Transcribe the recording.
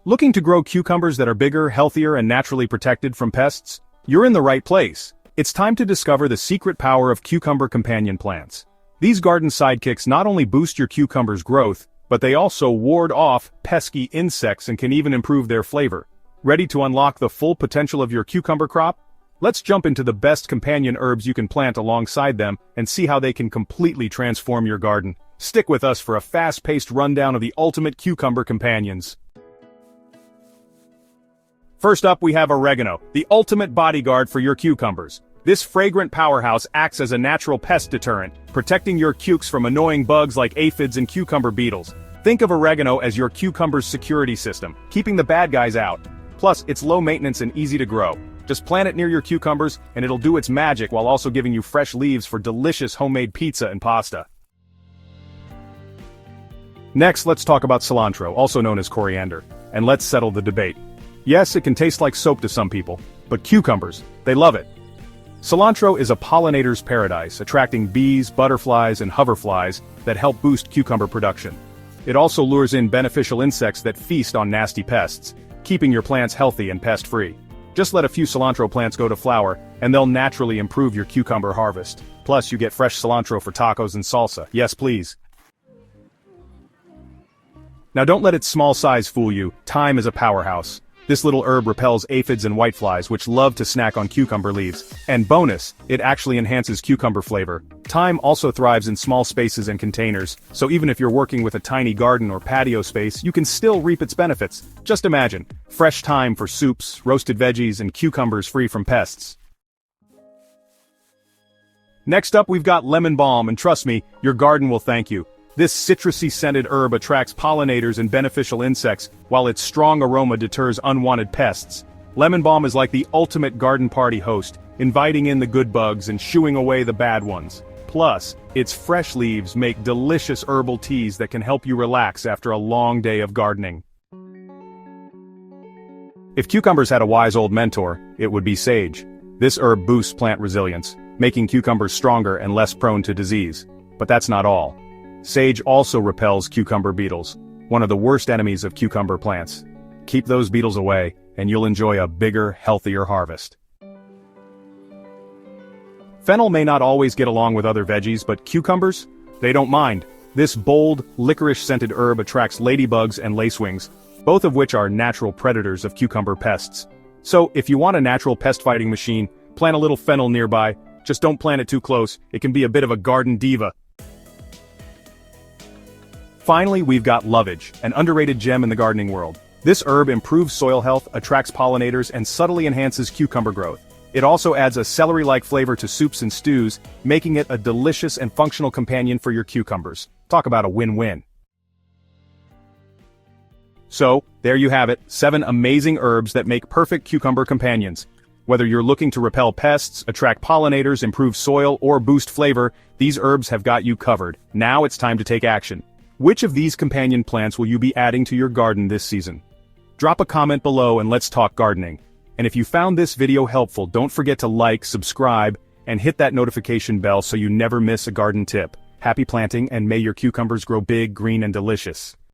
Looking to grow cucumbers that are bigger, healthier, and naturally protected from pests? You're in the right place. It's time to discover the secret power of cucumber companion plants. These garden sidekicks not only boost your cucumber's growth, but they also ward off pesky insects and can even improve their flavor. Ready to unlock the full potential of your cucumber crop? Let's jump into the best companion herbs you can plant alongside them and see how they can completely transform your garden. Stick with us for a fast-paced rundown of the ultimate cucumber companions. First up, we have oregano, the ultimate bodyguard for your cucumbers. This fragrant powerhouse acts as a natural pest deterrent, protecting your cukes from annoying bugs like aphids and cucumber beetles. Think of oregano as your cucumber's security system, keeping the bad guys out. Plus, it's low maintenance and easy to grow. Just plant it near your cucumbers, and it'll do its magic while also giving you fresh leaves for delicious homemade pizza and pasta. Next, let's talk about cilantro, also known as coriander. And let's settle the debate. Yes, it can taste like soap to some people, but cucumbers, they love it. Cilantro is a pollinator's paradise, attracting bees, butterflies, and hoverflies that help boost cucumber production. It also lures in beneficial insects that feast on nasty pests, keeping your plants healthy and pest-free. Just let a few cilantro plants go to flower, and they'll naturally improve your cucumber harvest. Plus, you get fresh cilantro for tacos and salsa. Yes, please. Now don't let its small size fool you. Thyme is a powerhouse. This little herb repels aphids and whiteflies which love to snack on cucumber leaves. And bonus, it actually enhances cucumber flavor. Thyme also thrives in small spaces and containers, so even if you're working with a tiny garden or patio space, you can still reap its benefits. Just imagine, fresh thyme for soups, roasted veggies, and cucumbers free from pests. Next up, we've got lemon balm, and trust me, your garden will thank you. This citrusy-scented herb attracts pollinators and beneficial insects, while its strong aroma deters unwanted pests. Lemon balm is like the ultimate garden party host, inviting in the good bugs and shooing away the bad ones. Plus, its fresh leaves make delicious herbal teas that can help you relax after a long day of gardening. If cucumbers had a wise old mentor, it would be sage. This herb boosts plant resilience, making cucumbers stronger and less prone to disease. But that's not all. Sage also repels cucumber beetles, one of the worst enemies of cucumber plants. Keep those beetles away, and you'll enjoy a bigger, healthier harvest. Fennel may not always get along with other veggies, but cucumbers? They don't mind. This bold, licorice-scented herb attracts ladybugs and lacewings, both of which are natural predators of cucumber pests. So, if you want a natural pest-fighting machine, plant a little fennel nearby. Just don't plant it too close, it can be a bit of a garden diva. Finally, we've got lovage, an underrated gem in the gardening world. This herb improves soil health, attracts pollinators, and subtly enhances cucumber growth. It also adds a celery-like flavor to soups and stews, making it a delicious and functional companion for your cucumbers. Talk about a win-win. So, there you have it, 7 amazing herbs that make perfect cucumber companions. Whether you're looking to repel pests, attract pollinators, improve soil, or boost flavor, these herbs have got you covered. Now it's time to take action. Which of these companion plants will you be adding to your garden this season? Drop a comment below and let's talk gardening. And if you found this video helpful, don't forget to like, subscribe, and hit that notification bell so you never miss a garden tip. Happy planting, and may your cucumbers grow big, green, and delicious.